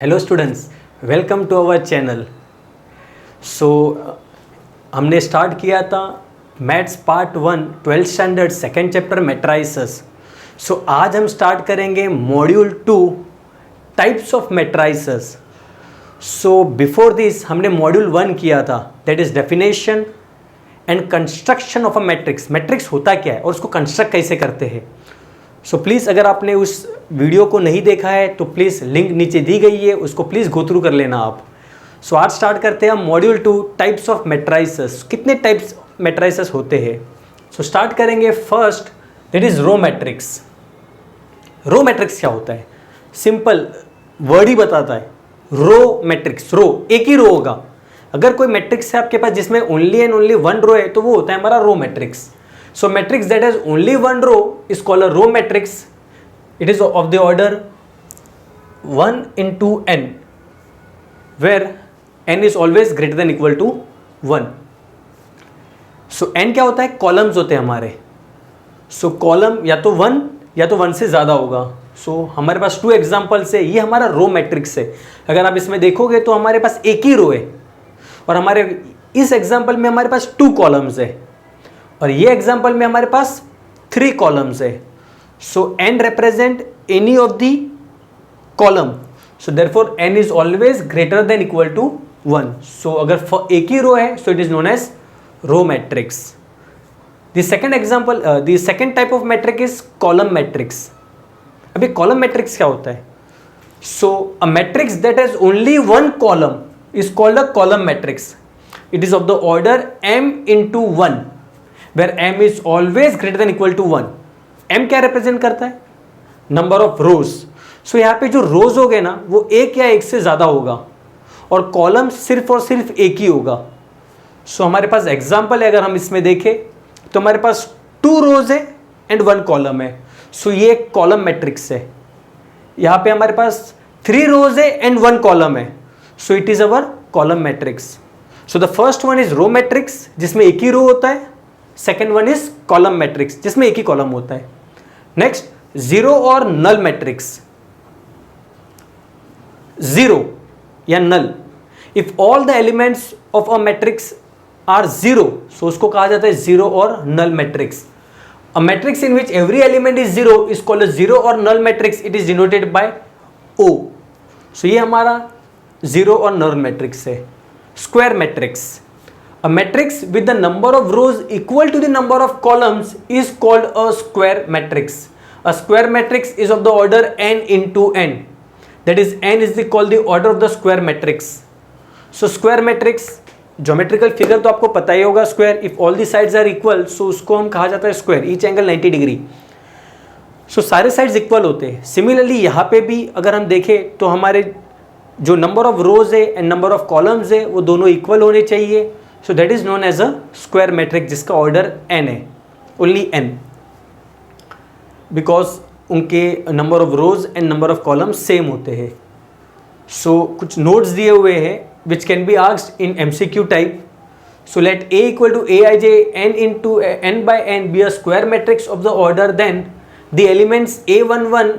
Hello students, welcome to our channel. So हमने start किया था maths part 1 twelfth standard second chapter matrices. So आज हम start करेंगे module 2 types of matrices. So before this हमने module 1 किया था, that is definition and construction of a matrix. Matrix होता क्या है और उसको कंस्ट्रक्ट कैसे करते हैं। सो प्लीज़ अगर आपने उस वीडियो को नहीं देखा है तो प्लीज़ लिंक नीचे दी गई है, उसको प्लीज़ गो थ्रू कर लेना आप। सो आज स्टार्ट करते हैं हम मॉड्यूल 2 टाइप्स ऑफ मैट्राइसेस। कितने टाइप्स मैट्राइसेस होते हैं। सो स्टार्ट करेंगे first, that is row matrix. Row matrix क्या होता है, सिंपल वर्ड ही बताता है। रो मैट्रिक्स, रो एक ही रो होगा। अगर कोई मैट्रिक्स है आपके पास जिसमें only and only one row है तो वो होता है हमारा row matrix. So matrix that has only one row is called a row matrix. It is of the order 1 into n, where n is always greater than equal to 1. So n क्या होता है, columns होते हैं हमारे। So column या तो 1 या तो 1 से ज़्यादा होगा। So हमारे पास 2 एग्जाम्पल्स है, ये हमारा रो मैट्रिक्स है। अगर आप इसमें देखोगे तो हमारे पास एक ही रो है और हमारे इस एग्जाम्पल में हमारे पास 2 कॉलम्स है और ये एग्जाम्पल में हमारे पास 3 कॉलम्स है। So n represent any of the column, so therefore n is always greater than equal to 1। So अगर एक ही रो है so it is known as row matrix. The second example, the second type of matrix is column matrix. अभी column matrix क्या होता है। So a matrix that has only one column is called a column matrix. It is of the order m into 1, where m is always greater than equal to 1. m क्या represent करता है, number of रोज। सो यहाँ पे जो रोज हो गए ना वो एक या एक से ज्यादा होगा और कॉलम सिर्फ और सिर्फ एक ही होगा। सो हमारे पास एग्जांपल है, अगर हम इसमें देखें तो हमारे पास 2 रोज है एंड 1 कॉलम है। सो ये एक कॉलम मैट्रिक्स है। यहाँ पे हमारे पास 3 रोज है एंड 1 कॉलम है। So it is our column matrix. So the first one is row matrix जिसमें एक ही रो होता है। Second one is column matrix जिसमें एक ही कॉलम होता है। नेक्स्ट, जीरो और नल मैट्रिक्स। जीरो या null, if all the elements of a matrix are zero, so उसको कहा जाता है जीरो और null matrix. A matrix in which every element is zero is called a zero और null matrix. It is denoted by O. So ये हमारा zero और null matrix है। Square matrix, a matrix with the number of rows equal to the number of columns is called a square matrix. A square matrix is of the order n into n, that is n is called the order of the square matrix. So square matrix geometrical figure तो आपको पता ही होगा, square if all the sides are equal, so उसको हम कहा जाता है square, each angle 90 degree. so सारे sides equal होते हैं। similarly यहाँ पे भी अगर हम देखें तो हमारे जो नंबर ऑफ रोज है एंड नंबर ऑफ कॉलम्स है वो दोनों इक्वल होने चाहिए। So that is known as a square matrix जिसका ऑर्डर n है, ओनली n, बिकॉज उनके number of rows and number of columns same होते हैं। सो कुछ नोट्स दिए हुए हैं which can be asked in MCQ type. So let a equal to aij n into n by n be a square matrix of the order, then the elements a11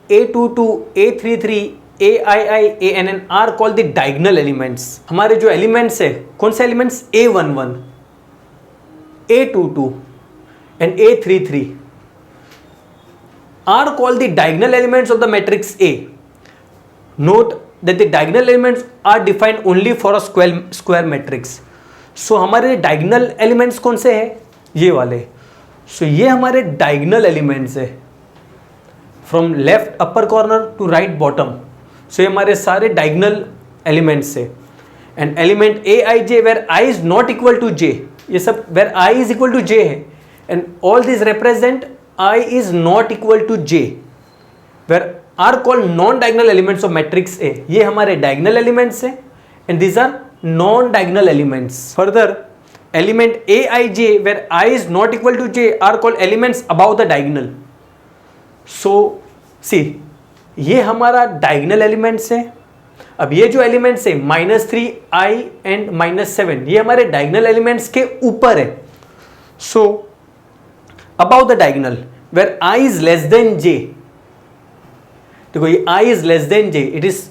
a22 a33 AII ANN are call the diagonal elements. हमारे जो elements है, कौन से elements, A11 A22 and A33 are call the diagonal elements of the matrix A. Note that the diagonal elements are defined only for a square matrix. So हमारे diagonal elements कौन से हैं, ये वाले। सो ये हमारे डायगोनल एलिमेंट्स है from left upper corner to right bottom. So ये हमारे सारे डायगोनल एलिमेंट्स है। And element a i j where i is not equal to j, ये सब where i is equal to j है। And all this represent i is not equal to j, where are called non diagonal elements of matrix A. ये हमारे diagonal elements है and these are non diagonal elements. Further element a i j where i is not equal to j are called elements about the diagonal. So see, ये हमारा diagonal elements है। अब ये जो elements है -3i and -7, ये हमारे diagonal elements के ऊपर है। So about the diagonal where i is less than j, देखो ये i is less than j, it is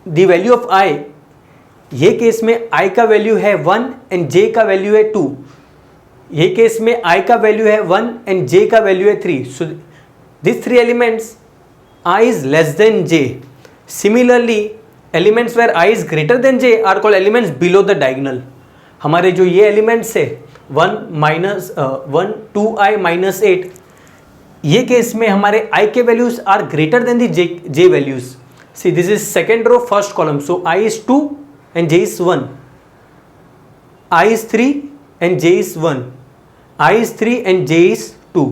the value of i, ये केस में i का वैल्यू है 1 एंड j का वैल्यू है 2, ये केस में i का वैल्यू है 1 एंड j का वैल्यू है 3. So this three elements i is less than j. Similarly, elements where i is greater than j are called elements below the diagonal. हमारे जो ये एलिमेंट्स है 1 2i minus 8, ये case में हमारे i के values are greater than the j values. See this is second row first column, so i is 2 and j is 1, i is 3 and j is 1, i is 3 and j is 2.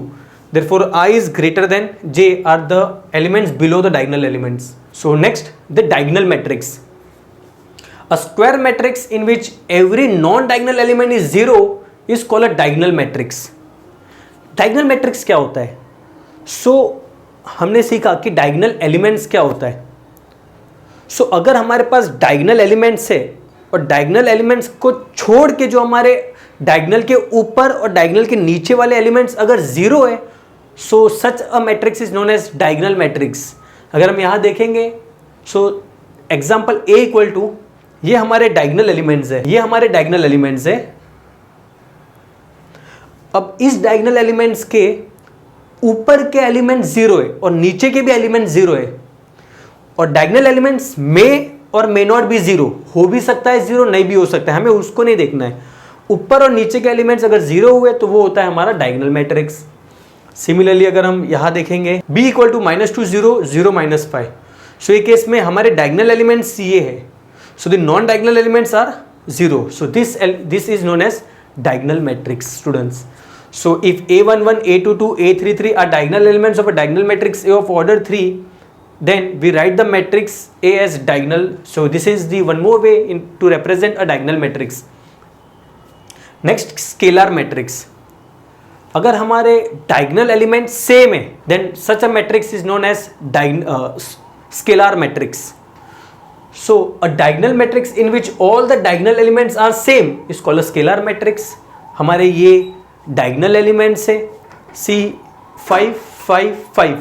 Therefore I is greater than j are the elements below the diagonal elements. So next, the diagonal matrix. A square matrix in which every non-diagonal element is 0 is called a diagonal matrix. Diagonal matrix क्या होता है? So हमने सीखा कि diagonal elements क्या होता है. So अगर हमारे पास diagonal elements है और diagonal elements को छोड़ के जो हमारे diagonal के ऊपर और diagonal के नीचे वाले elements अगर 0 है, so such a matrix is known as diagonal matrix. अगर हम यहाँ देखेंगे, so example A equal to, ये हमारे diagonal elements है, ये हमारे diagonal elements है. अब इस diagonal elements के ऊपर के एलिमेंट 0 है और नीचे के भी एलिमेंट 0 है, और diagonal elements में और मे नॉट भी 0, हो भी सकता है 0, नहीं भी हो सकता है, हमें उसको नहीं देखना है. ऊपर और नीचे के एलिमेंट्स अगर 0 हुए तो वो होता है हमारा diagonal matrix. सिमिलरली अगर हम यहाँ देखेंगे b इक्वल टू -2 0 0 -5, सो ये केस में हमारे डायगनल एलिमेंट्स ये है, so the non diagonal elements are 0, so this is known as diagonal matrix students. So if a11 a22 a33 are diagonal elements of a diagonal matrix a of order 3, then we write the matrix A as diagonal. So this is the one more way to represent a diagonal matrix. Next, scalar matrix. अगर हमारे diagonal element same है, then such a matrix is known as scalar matrix. So a diagonal matrix in which all the diagonal elements are same is called a scalar matrix. हमारे ये diagonal elements है C5 5 5,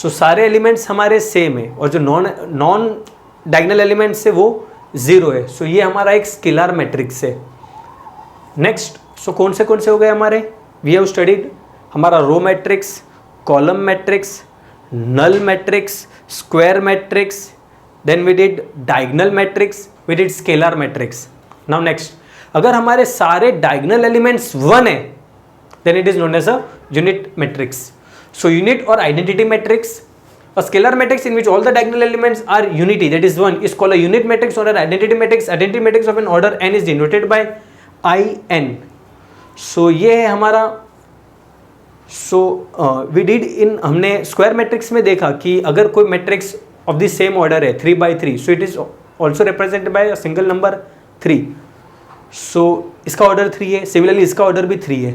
सो सारे elements हमारे same है और जो non diagonal elements है वो 0 है, सो ये हमारा एक स्केलर मैट्रिक्स है. नेक्स्ट, सो कौन से हो गए हमारे, वी हैव स्टडीड हमारा row matrix, column matrix, null matrix, square matrix, then we did diagonal matrix, we did scalar matrix. Now next, अगर हमारे सारे डायगनल एलिमेंट्स 1 है, then it is known as a unit matrix. So unit और identity matrix, a scalar matrix in which all the diagonal elements are unity, that is 1, is called a unit matrix or an identity matrix. Identity matrix of an order n is denoted by in. सो ये है हमारा. So we did in, हमने square matrix में देखा कि अगर कोई matrix of the same order है 3/3, सो it is also represented by a single number 3. सो इसका ऑर्डर 3 है, सिमिलरली इसका ऑर्डर भी 3 है.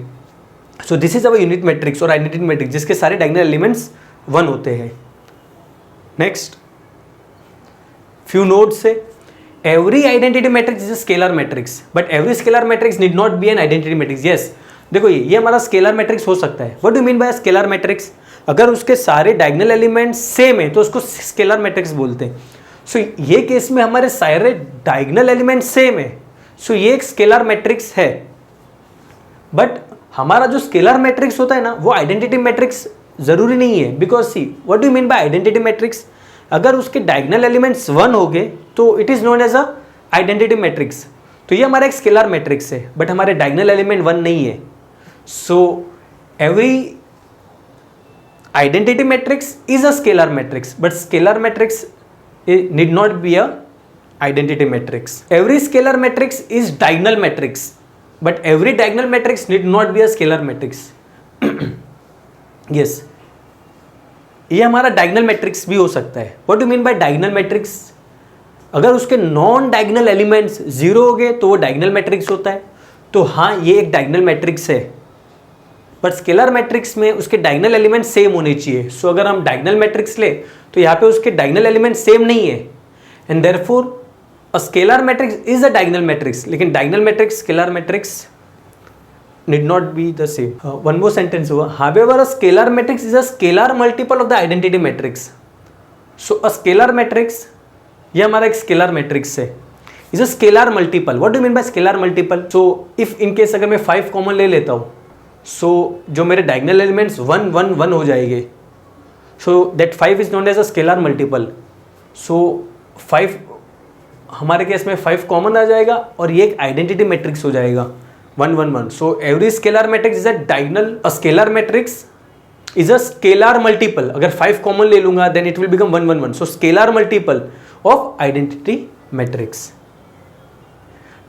So this is our unit matrix और आइडेंटिटी मैट्रिक्स जिसके सारे डायगोनल एलिमेंट्स 1 होते हैं. नेक्स्ट, फ्यू नोट्स से, every identity matrix is a scalar matrix but every scalar matrix need not be an identity matrix. yes, देखो ये हमारा scalar matrix हो सकता है. What do mean bye scalar matrix, अगर उसके सारे डायगोनल एलिमेंट्स सेम है तो उसको स्केलर मैट्रिक्स बोलते हैं. सो ये केस में हमारे सारे डायगोनल एलिमेंट्स सेम है, सो ये एक स्केलर मैट्रिक्स है. बट हमारा जो स्केलर मैट्रिक्स होता है ना, वो आइडेंटिटी मैट्रिक्स जरूरी नहीं है. Because see, what do mean by identity matrix, अगर उसके डायगोनल एलिमेंट्स 1 हो गए तो it is known as a identity matrix. तो ये हमारा एक स्केलर मैट्रिक्स है बट हमारे डायगोनल एलिमेंट 1 नहीं है. So every identity matrix is a scalar matrix but scalar matrix need not be a identity matrix. Every scalar matrix is diagonal matrix but every diagonal matrix need not be a scalar matrix. Yes, ये हमारा diagonal matrix भी हो सकता है. What do mean bye diagonal matrix, अगर उसके non diagonal elements 0 हो गए तो वो डायगोनल मैट्रिक्स होता है. तो हाँ, ये एक डायगोनल मैट्रिक्स है बट स्केलर मैट्रिक्स में उसके डायगोनल एलिमेंट्स सेम होने चाहिए. सो अगर हम डायगोनल मैट्रिक्स ले तो यहाँ पे उसके डायगोनल एलिमेंट्स सेम नहीं है and therefore a scalar matrix is a diagonal matrix. लेकिन diagonal matrix scalar matrix need not be the same. One more sentence हुआ. However, a scalar matrix is a scalar multiple of the identity matrix. So a scalar matrix ये हमारा एक scalar matrix है, is a scalar multiple. What do mean bye scalar multiple? So if in case अगर मैं 5 common ले लेता हूँ, सो जो मेरे डायगोनल एलिमेंट्स 1 1 1 हो जाएंगे. So that 5 is known as a scalar multiple. So 5 हमारे केस में 5 कॉमन आ जाएगा और ये एक आइडेंटिटी मैट्रिक्स हो जाएगा 1 1 1. So every scalar matrix is a diagonal. A scalar matrix is a scalar multiple. अगर 5 कॉमन ले लूंगा then it will become 1 1 1. So scalar multiple of identity matrix.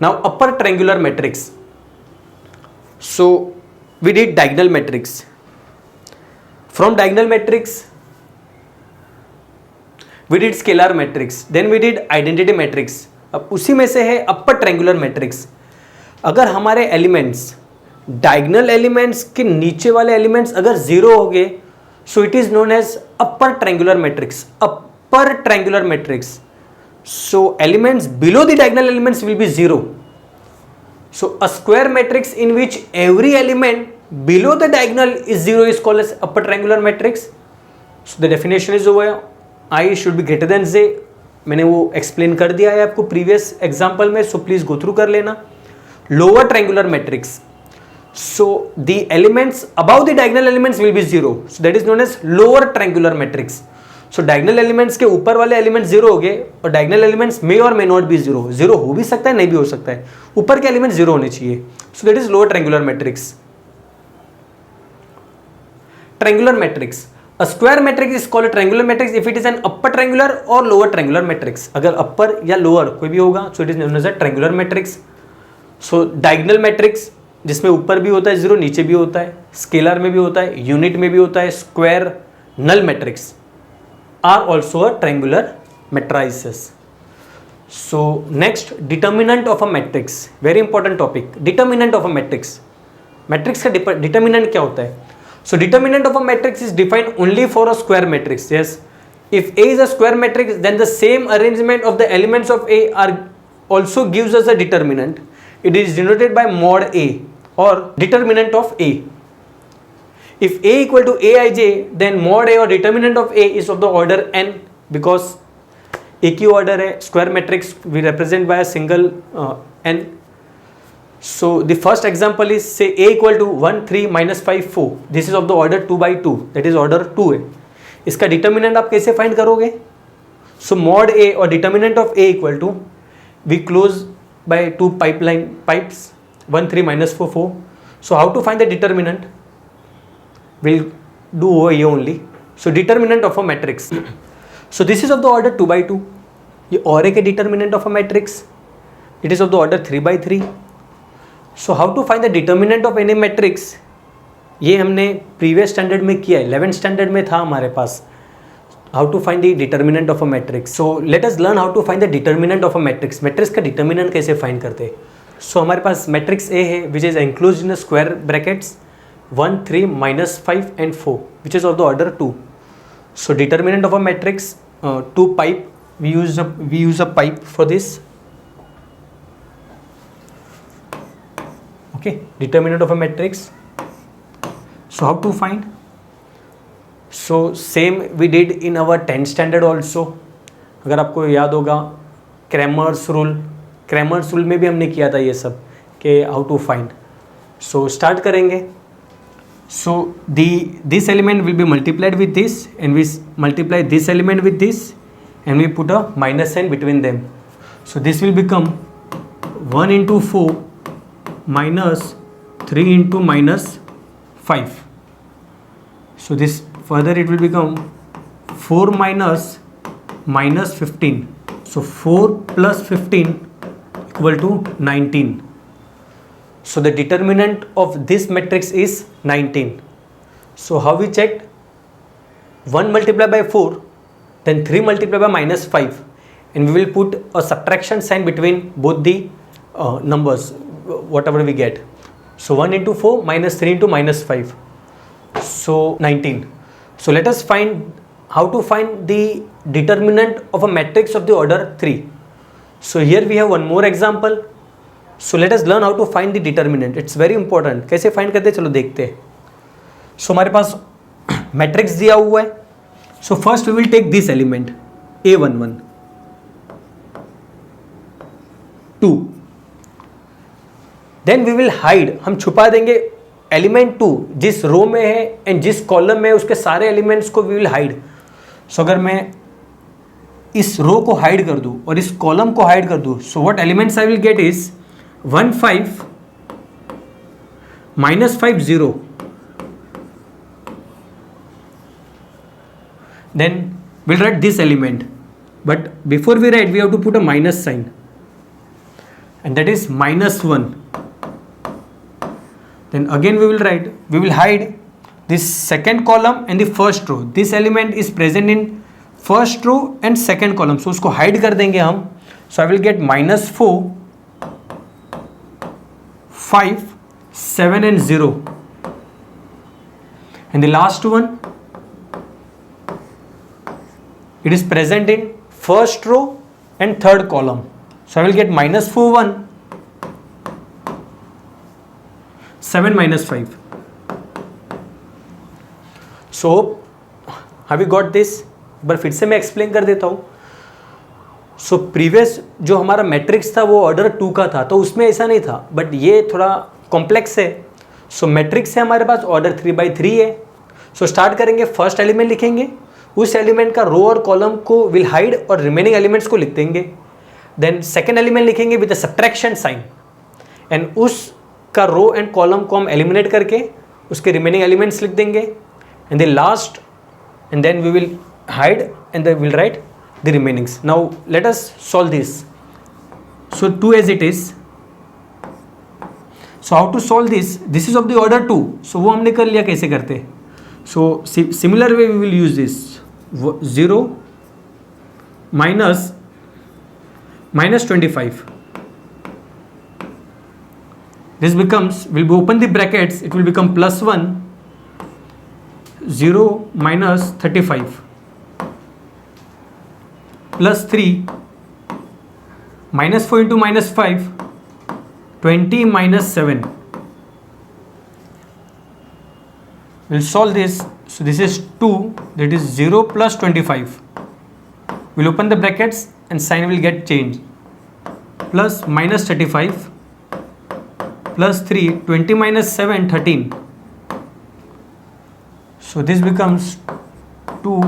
Now upper triangular matrix. So we did diagonal matrix. From diagonal matrix we did scalar matrix. Then we did identity matrix. अब उसी में से है upper triangular matrix. अगर हमारे elements diagonal elements के नीचे वाले एलिमेंट्स अगर जीरो हो गए, so it is known as upper triangular matrix. Upper triangular matrix. So elements below the diagonal elements will be 0. So a square matrix in which every element below the diagonal is 0 is called as upper triangular matrix. So the definition is over. I should be greater than j. मैंने वो explain कर दिया है आपको previous example में, so please go through कर लेना. Lower triangular matrix. So the elements above the diagonal elements will be 0. So that is known as lower triangular matrix. So diagonal elements के ऊपर वाले एलिमेंट्स जीरो हो गए और diagonal elements मे और may not be zero. Zero हो भी सकता है, नहीं भी हो सकता है. ऊपर के एलिमेंट्स जीरो होने चाहिए. So that is lower triangular matrix. Triangular matrix. A square matrix is called triangular matrix if it is an upper triangular और लोअर ट्रायंगुलर मैट्रिक्स. अगर अपर या लोअर कोई भी होगा so it is known as a triangular matrix. So diagonal matrix जिसमें ऊपर भी होता है जीरो, नीचे भी होता है, स्केलर में भी होता है, यूनिट में भी होता है, square, null matrix are also a triangular matrices. So next, determinant of a matrix. Very important topic. Determinant of a matrix. Matrix का determinant क्या होता है? So determinant of a matrix is defined only for a square matrix. Yes. If A is a square matrix, then the same arrangement of the elements of A are also gives us a determinant. It is denoted by mod A or determinant of A. If A equal to Aij, then mod A or determinant of A is of the order n, because एक ही order है. Square matrix we represent by a single n. So the first example is say A equal to 1 3 minus 5 4. This is of the order 2 by 2. That is order 2 है. इसका determinant आप कैसे find करोगे? So mod A or determinant of A equal to, we close by two pipes 1 3 minus 4 4. So how to find the determinant? We'll do over here only. So determinant of a matrix. So this is of the order 2 by 2. ये और एक determinant of a matrix. It is of the order 3 by 3. So how to find the determinant of any matrix? ये हमने previous standard में किया है. 11th standard में था हमारे पास. How to find the determinant of a matrix? So let us learn how to find the determinant of a matrix. Matrix का determinant कैसे find करते हैं? So हमारे पास matrix A है which is enclosed in a square brackets 1 3 minus 5 and 4 which is of the order 2. So determinant of a matrix, 2 pipe, we use a pipe for this. Okay, determinant of a matrix. So how to find? So same we did in our 10th standard also. अगर आपको याद होगा Cramer's rule में भी हमने किया था ये सब कि how to find. So start करेंगे. So this element will be multiplied with this and we multiply this element with this and we put a minus sign between them. So this will become 1 into 4 minus 3 into minus 5. So this further it will become 4 minus 15. So 4 plus 15 equal to 19. So the determinant of this matrix is 19. So how we checked? 1 multiplied by 4, then 3 multiplied by minus 5, and we will put a subtraction sign between both the numbers, whatever we get. So 1 into 4 minus 3 into minus 5. So 19. So let us find how to find the determinant of a matrix of the order 3. So here we have one more example. So let us learn how to find the determinant. It's very important. कैसे find करते हैं चलो देखते हैं. So हमारे पास matrix दिया हुआ है. So first we will take this element A11. 2. Then we will hide, हम छुपा देंगे एलिमेंट 2 जिस रो में है एंड जिस कॉलम में है उसके सारे एलिमेंट्स को वी विल हाइड. सो अगर मैं इस रो को हाइड कर दूं और इस कॉलम को हाइड कर दूं, so what elements I will get is 1 5 -5 0. Then we'll write this element, but before we write we have to put a minus sign, and that is -1. Then again we will hide this second column and the first row. This element is present in first row and second column, so उसको hide कर देंगे हम. So I will get -4 5 7 and 0, and the last one, it is present in first row and third column, so I will get -4 1 7 -5. So have you got this? एक बार फिर से मैं explain कर देता हूँ. सो प्रीवियस जो हमारा मैट्रिक्स था वो ऑर्डर 2 का था, तो उसमें ऐसा नहीं था, बट ये थोड़ा कॉम्प्लेक्स है. सो मैट्रिक्स है हमारे पास ऑर्डर 3/3 है. सो स्टार्ट करेंगे, फर्स्ट एलिमेंट लिखेंगे, उस एलिमेंट का रो और कॉलम को विल हाइड और रिमेनिंग एलिमेंट्स को लिख देंगे. देन सेकेंड एलिमेंट लिखेंगे with a subtraction sign, and उसका रो एंड कॉलम को हम एलिमिनेट करके उसके रिमेनिंग एलिमेंट्स लिख देंगे. And the last, and then we will hide and then will write the remainings. Now let us solve this. So 2 as it is. So how to solve this? This is of the order 2. So वो हमने कर लिया, कैसे करते. So similar way we will use this. 0 -25. This becomes, will be open the brackets, it will become +1 0 -35 +3 -4 into -5 20 -7. We'll solve this. So this is 2, that is 0 plus 25. We'll open the brackets and sign will get changed. Plus -35 plus 3, 20 -7, 13. So this becomes 2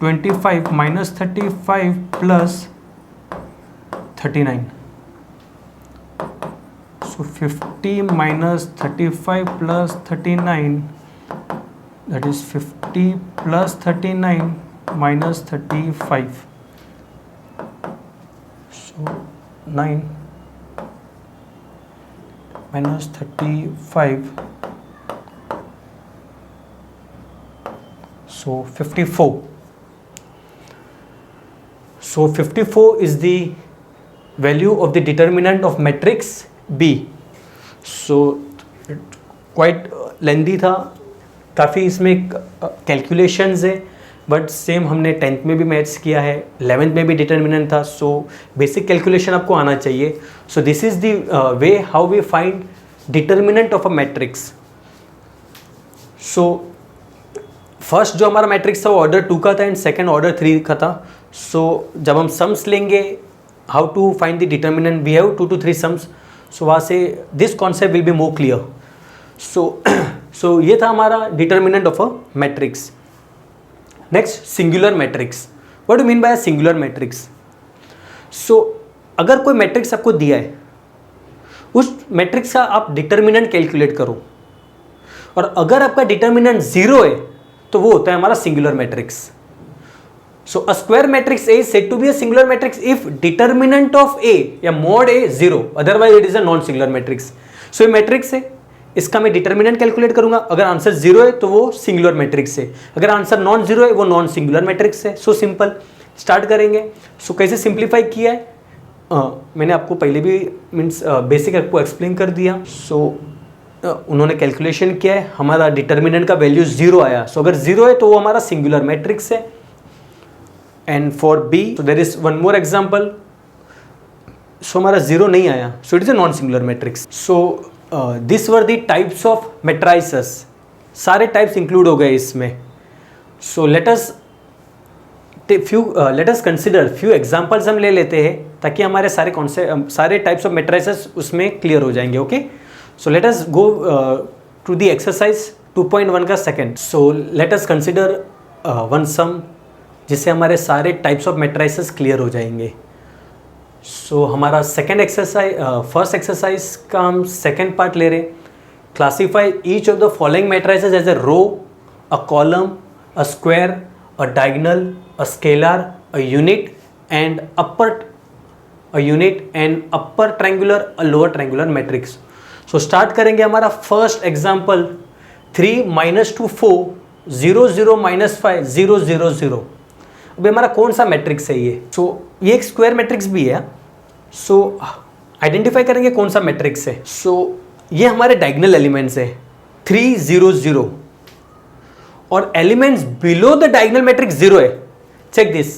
25 -35 plus 39. So 50 -35 plus 39, that is 50 plus 39 minus 35. So 9 minus 35, so 54. So 54 is the value of the determinant of matrix B. So quite lengthy था, काफ़ी इसमें calculations है, but same हमने 10th में भी maths किया है, 11th में भी डिटर्मिनेंट था. सो बेसिक कैलकुलेशन आपको आना चाहिए. So this is the way how we find determinant of a matrix. So first जो हमारा मैट्रिक्स था वो ऑर्डर 2 का था एंड सेकेंड ऑर्डर 3 का था. सो जब हम सम्स लेंगे, how to find the determinant, we have 2 to 3 sums. So वहाँ से this concept will be more clear. So ये था हमारा determinant of a matrix. Next, singular matrix. What do mean by singular matrix? So अगर कोई matrix आपको दिया है, उस मैट्रिक्स का आप डिटर्मिनेंट कैलकुलेट करो, और अगर आपका डिटर्मिनेंट 0 है तो वो होता है हमारा singular matrix. So a square matrix A is said to be a singular matrix if determinant of A या mod A 0, otherwise it is a non singular matrix. So ये मैट्रिक्स है, इसका मैं डिटर्मिनेंट कैलकुलेट करूंगा, अगर answer 0 है तो वो सिंगुलर मैट्रिक्स है, अगर आंसर नॉन 0 है वो नॉन सिंगुलर मैट्रिक्स है. So simple. स्टार्ट करेंगे. सो कैसे सिंप्लीफाई किया है मैंने आपको पहले भी मीन्स बेसिक आपको एक्सप्लेन कर दिया. सो उन्होंने कैलकुलेशन किया है, हमारा डिटर्मिनेंट का वैल्यू 0 आया. सो अगर 0 है तो वो हमारा सिंगुलर मैट्रिक्स है. And for B, so there is one more example. So हमारा 0 नहीं आया, so it is a non-singular matrix. So these were the types of matrices. सारे types include हो गए इसमें. So let us let us consider few examples हम ले लेते हैं ताकि हमारे सारे कॉन्सेप्ट सारे टाइप्स ऑफ मैट्रिसेस उसमें क्लियर हो जाएंगे. Okay, so let us go to the exercise 2.1 का second. So let us consider one sum जिससे हमारे सारे टाइप्स ऑफ मैट्रिसेस क्लियर हो जाएंगे. सो हमारा सेकंड एक्सरसाइज, फर्स्ट एक्सरसाइज का हम सेकंड पार्ट ले रहे हैं. Classify each of the following matrices as a row, a column, a square, a diagonal, a scalar, a unit and upper triangular, a lower triangular matrix. So start करेंगे हमारा first example 3 - 2 4 0 0 - 5 0 0 0. अभी हमारा कौन सा matrix है ये? सो ये एक स्क्वायर मैट्रिक्स भी है. सो आइडेंटिफाई करेंगे कौन सा मैट्रिक्स है. सो ये हमारे डायगोनल एलिमेंट्स है 3 0 0 और elements below the diagonal matrix 0 है. चेक दिस,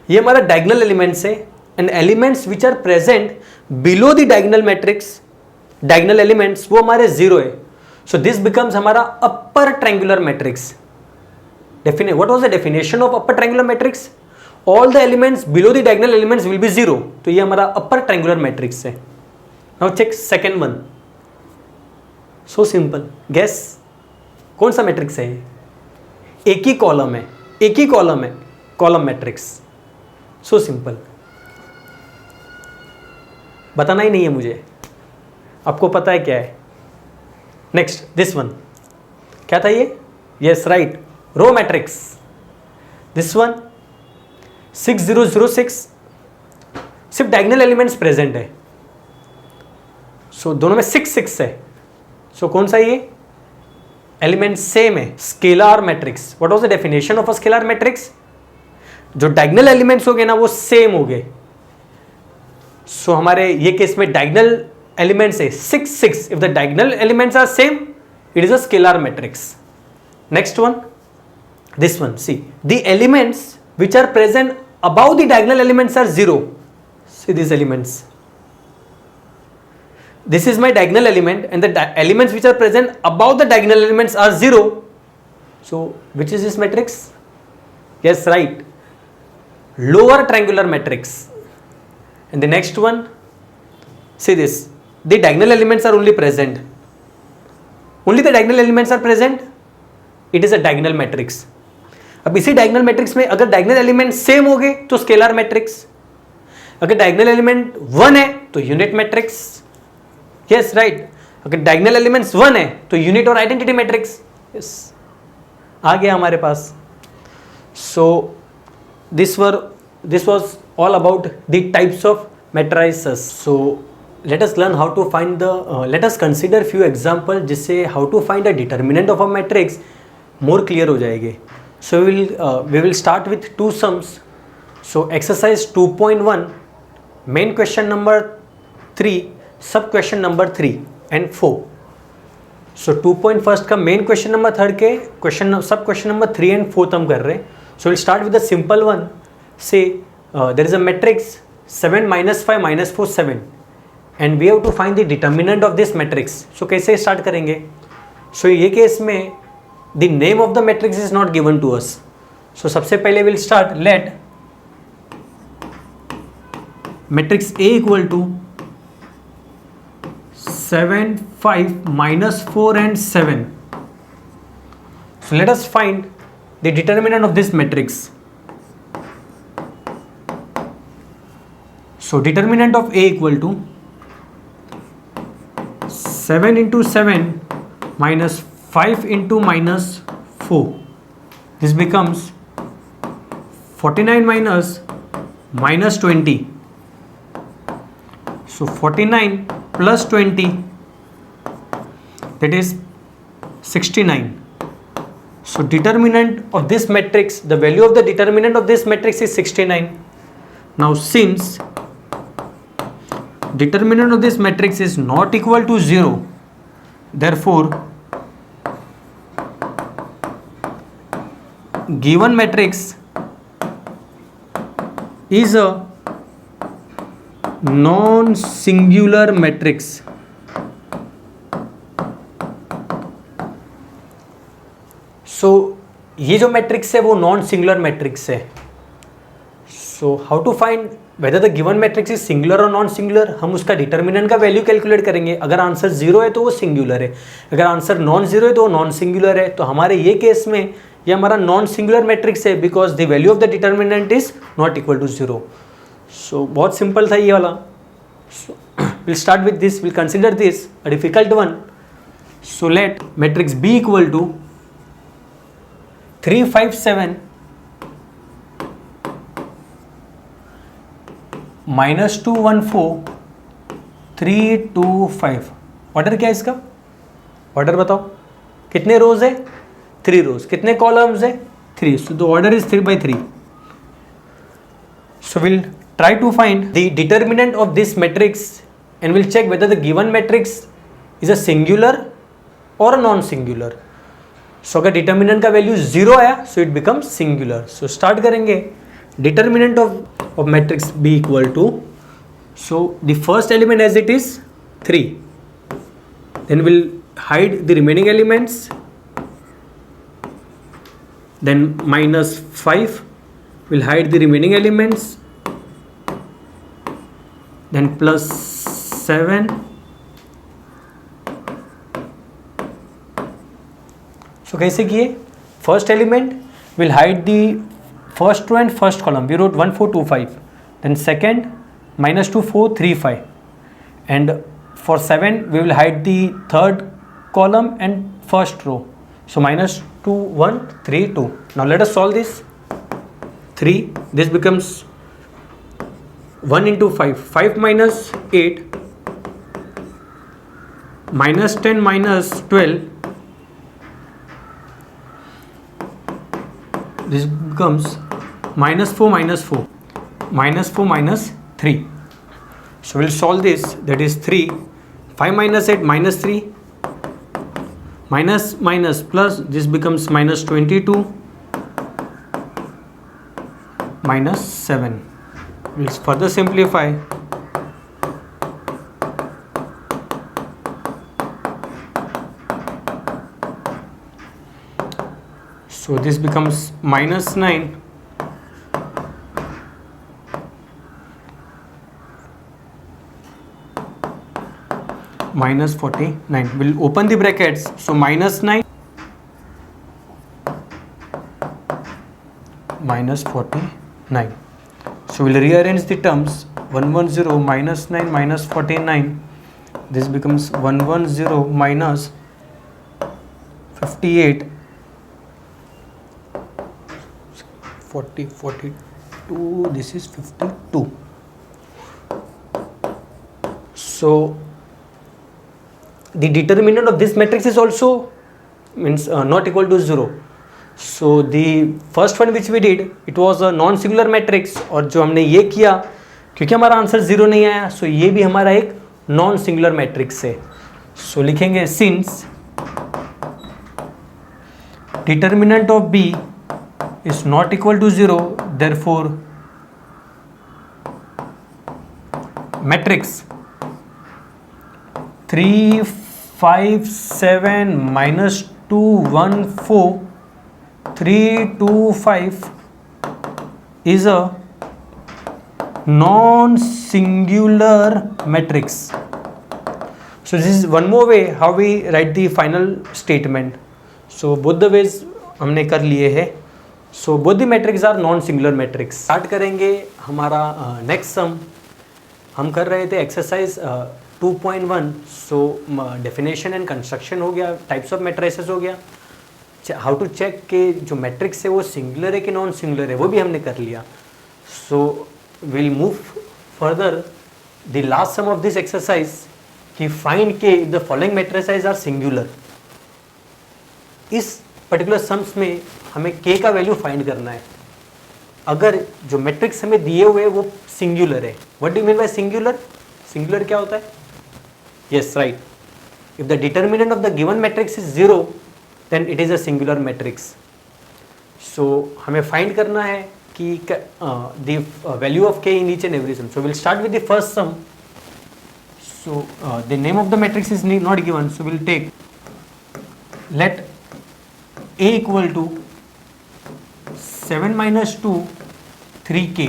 ये हमारा डायगोनल एलिमेंट्स है and elements which are present below the diagonal matrix, diagonal elements वो हमारे 0 है. सो दिस बिकम्स हमारा upper triangular matrix. What was the definition of upper triangular matrix? All the elements below the diagonal elements will be 0. तो ये हमारा upper triangular matrix है. Now check second one. So simple, guess कौन सा matrix है? एक ही column है, एक ही कॉलम है, कॉलम मैट्रिक्स. सो सिंपल, बताना ही नहीं है मुझे, आपको पता है क्या है. नेक्स्ट दिस वन, क्या था ये? Yes right, row matrix. This one 6 0 0 6, सिर्फ डायगोनल एलिमेंट्स प्रेजेंट है. सो दोनों में 6 6 है. सो कौन सा ये? एलिमेंट सेम है, scalar matrix. What was the definition of a scalar matrix? जो डायगोनल एलिमेंट्स हो गए ना वो सेम हो गए. सो हमारे ये केस में डायगोनल एलिमेंट्स है 6 6. If the diagonal elements are same it is a scalar matrix. Next one, this one, see the elements which are present about the diagonal elements are 0. See this elements, this is my diagonal element and the elements which are present above the diagonal elements are 0. So which is this matrix? Yes right, lower triangular matrix. And the next one, see this, the diagonal elements are only present, only the diagonal elements are present, it is a diagonal matrix. अब इसी diagonal matrix में अगर diagonal element same हो गए तो scalar matrix, अगर diagonal element 1 है तो unit matrix. यस राइट, अगर डायगोनल एलिमेंट्स 1 है तो यूनिट और आइडेंटिटी मैट्रिक्स. यस, आ गया हमारे पास. So this was all about the types of matrices. So let us learn how to find the let us consider few example जिससे how to find the determinant of a matrix more clear हो जाएगी. So we will start with 2 sums. So exercise 2.1, main question number 3, sub question number 3 and 4. सो 2.1 का main question number 3 के सब question number 3 and 4 हम कर रहे हैं. So will start with the simple one. Say there is a matrix 7 - 5 - 4 7 and we have to find the determinant of this matrix. So कैसे start करेंगे? So ये case में the name of the matrix is not given to us. So सबसे पहले will start, let matrix A equal to 7 5 - 4 and 7. So let us find the determinant of this matrix. So determinant of A equal to 7 into 7 minus 5 into minus 4. This becomes 49 minus 20. So 49 plus 20, that is 69. So determinant of this matrix, the value of the determinant of this matrix is 69. Now since determinant of this matrix is not equal to 0, therefore given matrix is a non-singular matrix. So ये जो matrix है वो non singular matrix है। So how to find whether the given matrix is singular और non singular, हम उसका determinant का value calculate करेंगे। अगर आंसर जीरो है तो वो सिंगुलर है, अगर आंसर नॉन जीरो है तो वो नॉन सिंगुलर है। तो हमारे ये केस में ये हमारा नॉन सिंगुलर मैट्रिक्स है because the value of the determinant is not equal to zero. So बहुत सिंपल था ये वाला। Will start with this, will consider this a difficult one. So let matrix B equal to 3 5 7 -2 1 4 3 2 5। Order क्या है इसका, order बताओ, कितने रोज है 3 रोज, कितने कॉलम्स है 3, so the order is 3 by 3। So will try to find the determinant of this matrix and we'll check whether the given matrix is a singular or a non-singular। so अगर determinant का value 0 आया so it becomes singular। so start करेंगे determinant of matrix B equal to, so the first element as it is 3, then we'll hide the remaining elements, then -5 will hide the remaining elements, then +7। so कैसे किए, first element will hide the first row and first column, we wrote 1 4 2 5, then second -2 4 3 5, and for 7 we will hide the third column and first row, so -2 1 3 2। now let us solve this। 3, this becomes 1 into 5, 5 minus 8 minus 10 minus 12, this becomes -4 minus 4 minus 3। so we'll solve this, that is 3, 5 minus 8 minus 3 minus minus plus, this becomes -22 minus 7। we'll further simplify, so this becomes -9 -49। we'll open the brackets, so -9 -49, so we'll rearrange the terms, 110 -9 -49, this becomes 110 minus 58 40 42, this is 52। so the determinant of this matrix is also means not equal to 0। so the first one which we did it was a non singular matrix, और जो हमने ये किया क्योंकि हमारा answer 0 नहीं आया so ये भी हमारा एक नॉन सिंगुलर मैट्रिक्स है। so लिखेंगे since determinant of B is not equal to 0, therefore matrix 3 5 7 -2 1 4 3 2 5 is a non-singular matrix। so this is one more way how we write the final statement। so both the ways हमने कर लिए हैं। so both the matrix are non-singular matrix। Start करेंगे हमारा next sum. हम कर रहे थे exercise 2.1। So definition and construction हो गया, टाइप्स ऑफ मैट्रिसेस हो गया, हाउ टू चेक के जो मैट्रिक्स है वो सिंगुलर है कि नॉन सिंगुलर है वो भी हमने कर लिया। So will move further the last sum of this exercise कि find k the following matrices are singular. इस पर्टिकुलर सम्स में हमें के का वैल्यू फाइंड करना है। अगर जो मैट्रिक्स हमें दिए हुए वो सिंगुलर है, what do you mean by singular? Singular क्या होता है? Yes right, if the determinant of the given matrix is 0 then it is a singular matrix. So हमें फाइंड करना है कि the value of k in each and every sum. So will start with the first sum. So the name of the matrix is not given, so will take let A equal to 7 minus 2 3k।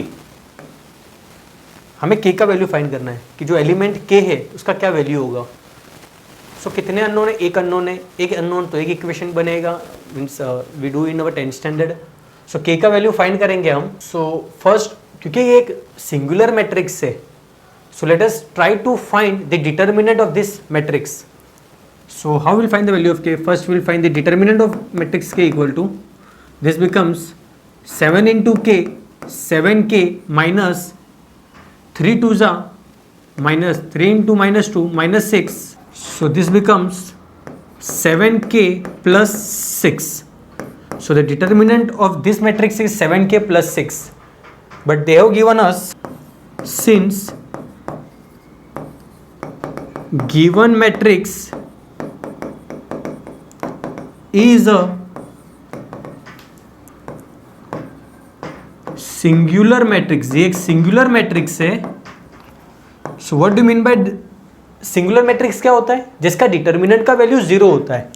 हमें k का value find करना है कि जो element k है उसका क्या value होगा। सो कितने अननोन है, एक अननोन है, एक अननोन तो एक इक्वेशन बनेगा, means we do in our 10th standard. सो k का वैल्यू फाइंड करेंगे हम। सो फर्स्ट, क्योंकि ये एक सिंगुलर मैट्रिक्स है, so let us try to find the determinant of this matrix. So how we'll find the value of k? First we'll find the determinant of matrix k equal to, this becomes 7 into k, 7k minus 3 2s minus 3 into minus 2 minus 6. So this becomes 7k plus 6. So the determinant of this matrix is 7k plus 6. But they have given us, since given matrix is a singular matrix, ये एक singular matrix है। So what do mean by singular matrix? क्या होता है? जिसका determinant का value 0 होता है,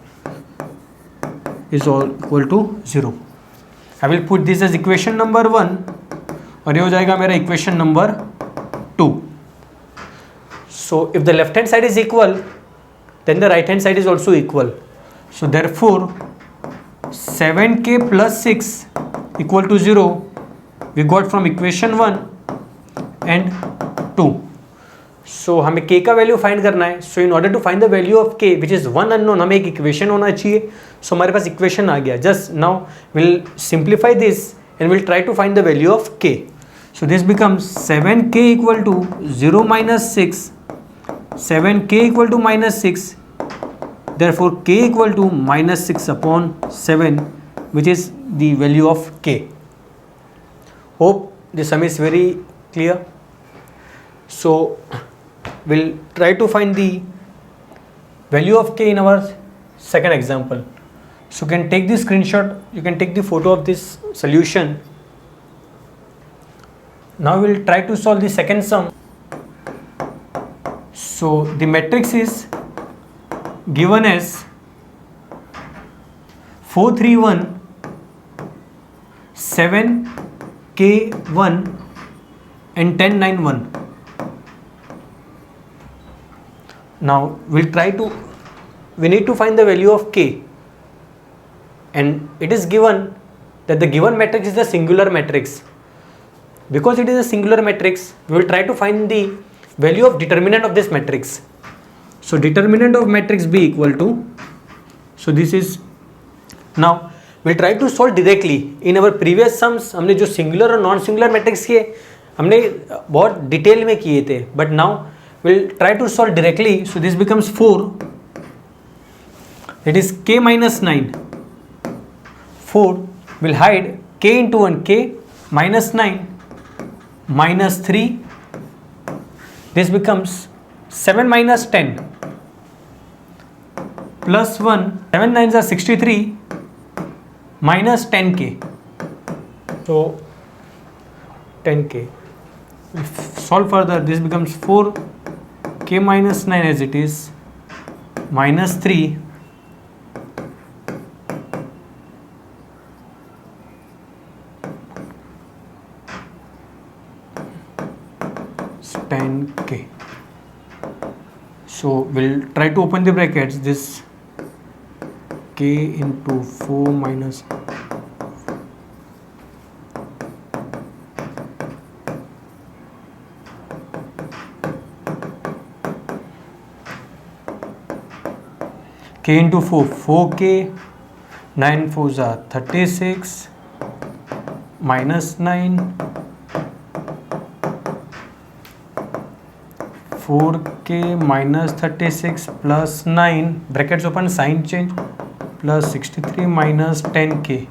is all equal to 0। I will put this as equation number 1 और ये हो जाएगा मेरा equation number 2। So if the left hand side is equal then the right hand side is also equal. So therefore 7k plus 6 equal to 0 we got from equation 1 and 2. So हमें k का value find करना है। So in order to find the value of k which is one unknown, हमें एक equation होना चाहिए। So हमारे पास equation आ गया। Just now we'll simplify this and we'll try to find the value of k. So this becomes 7k equal to 0 minus 6, 7k equal to minus 6, therefore k equal to minus 6 upon 7, which is the value of k. Hope the sum is very clear. So we'll try to find the value of k in our second example. So you can take the screenshot, you can take the photo of this solution. Now we'll try to solve the second sum. So the matrix is given as 4 3 1 7 k 1 and 10 9 1. Now we need to find the value of k, and it is given that the given matrix is a singular matrix. Because it is a singular matrix, we will try to find the value of determinant of this matrix. So determinant of matrix B equal to, so this is, now we'll try to solve directly. In our previous sums हमने जो singular और non singular matrix किए हमने बहुत detail में किए थे, but now we'll try to solve directly. So this becomes 4, it is k minus 9, 4 will hide k into 1, k minus 9 minus 3, this becomes 7 minus 10 plus 1, 7 9s are 63 minus 10k. So 10k. Solve further, this becomes 4k minus 9 as it is minus 3 10k. So we'll try to open the brackets, this k into 4 minus k into 4, 4k, 9 4s are 36 minus 9, 4k minus 36 plus 9 brackets open, sign change, plus 63 minus 10k.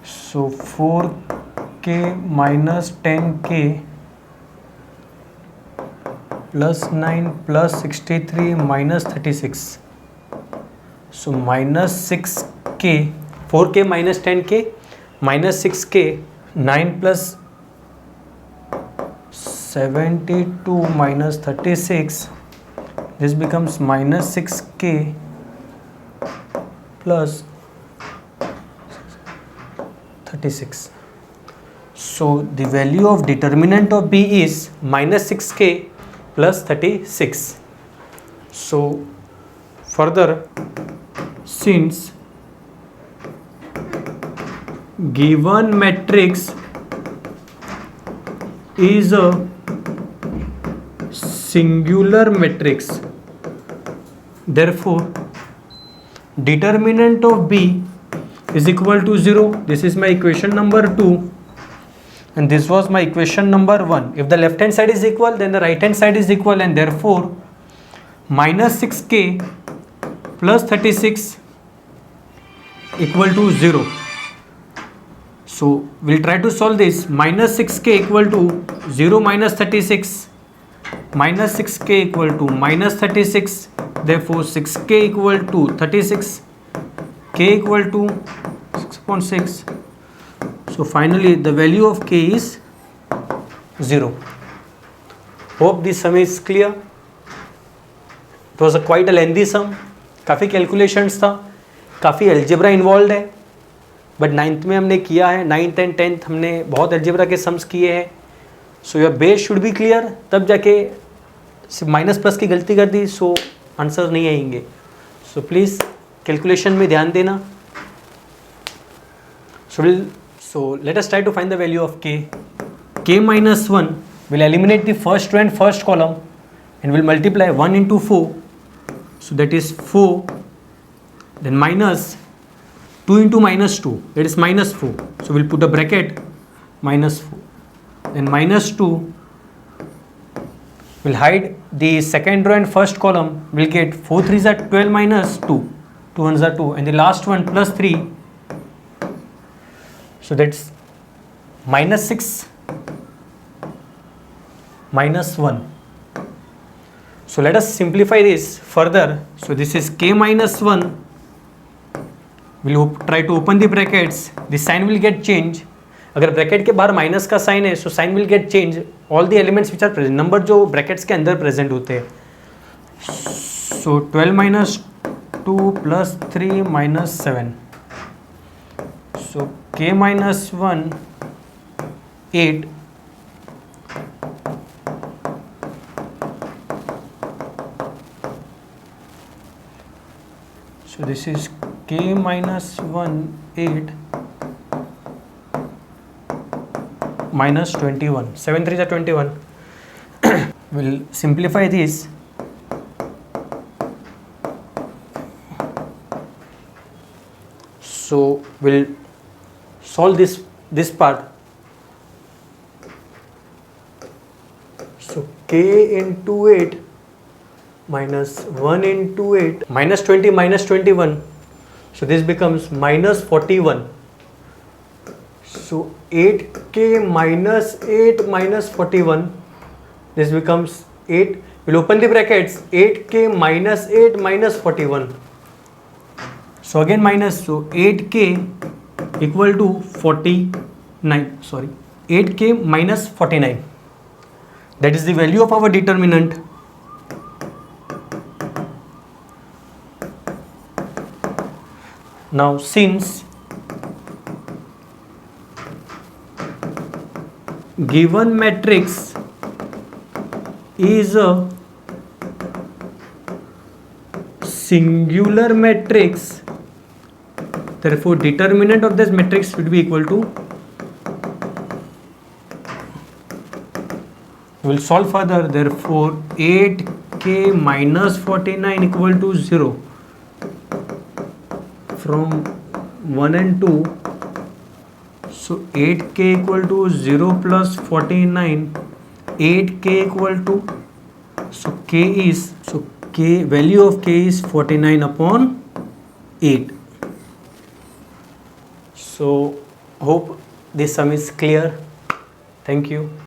So 4k minus 10k plus 9 plus 63 minus 36. So minus 6k, 4k minus 10k minus 6k, 9 plus 72 minus 36, this becomes minus 6k plus 36. So the value of determinant of B is minus 6k plus 36. So further, since given matrix is a singular matrix, therefore determinant of B is equal to 0. This is my equation number 2 and this was my equation number 1. If the left hand side is equal, then the right hand side is equal, and therefore minus 6k plus 36 equal to 0. So we'll try to solve this. Minus 6k equal to 0 minus 36, minus 6k equal to minus 36, therefore 6k equal to 36, k equal to 6.6. So finally the value of k is 0. Hope this sum is clear. It was quite a lengthy sum. काफ़ी calculations था, काफ़ी algebra involve है, but 9th में हमने किया है. 9th and 10th हमने बहुत एल्जेब्रा के सम्स किए हैं. So your base should be clear. तब जाके सिर्फ माइनस प्लस की गलती कर दी सो आंसर नहीं आएंगे. सो प्लीज़ कैलकुलेशन में ध्यान देना. So let us try to find the value of k. K minus 1 will eliminate the first row and first column and will multiply 1 into 4. So that is 4. Then minus 2 into minus 2. That is minus 4. So we'll put a bracket minus 4. Then minus 2 will hide the second row and first column. We'll get 4 3s are 12 minus 2. 2 1s are 2. And the last one plus 3. So that's minus 6 minus 1. So let us simplify this further. So this is k minus 1. We'll try to open the brackets. The sign will get changed. अगर bracket के बाहर minus का sign है so sign will get change. All the elements which are present, number जो brackets के अंदर present होते हैं. सो 12 minus 2 plus 3 minus 7. So k minus 1 8. So this is k minus 1 8 minus 21. 7 3s are 21. We'll simplify this. So we'll solve this part. So k into 8 minus 1 into 8 minus 20 minus 21. So this becomes minus 41. So 8k minus 8 minus 41. This becomes 8. We'll open the brackets. 8k minus 8 minus 41. So again minus. So 8k equal to 49. Sorry, 8k minus 49. That is the value of our determinant. Now since given matrix is a singular matrix, therefore determinant of this matrix should be equal to, we will solve further. Therefore 8k minus 49 equal to 0 from 1 and 2. So 8k equal to 0 plus 49. 8k equal to, so k is, so k value of k is 49 upon 8. So hope this sum is clear. Thank you.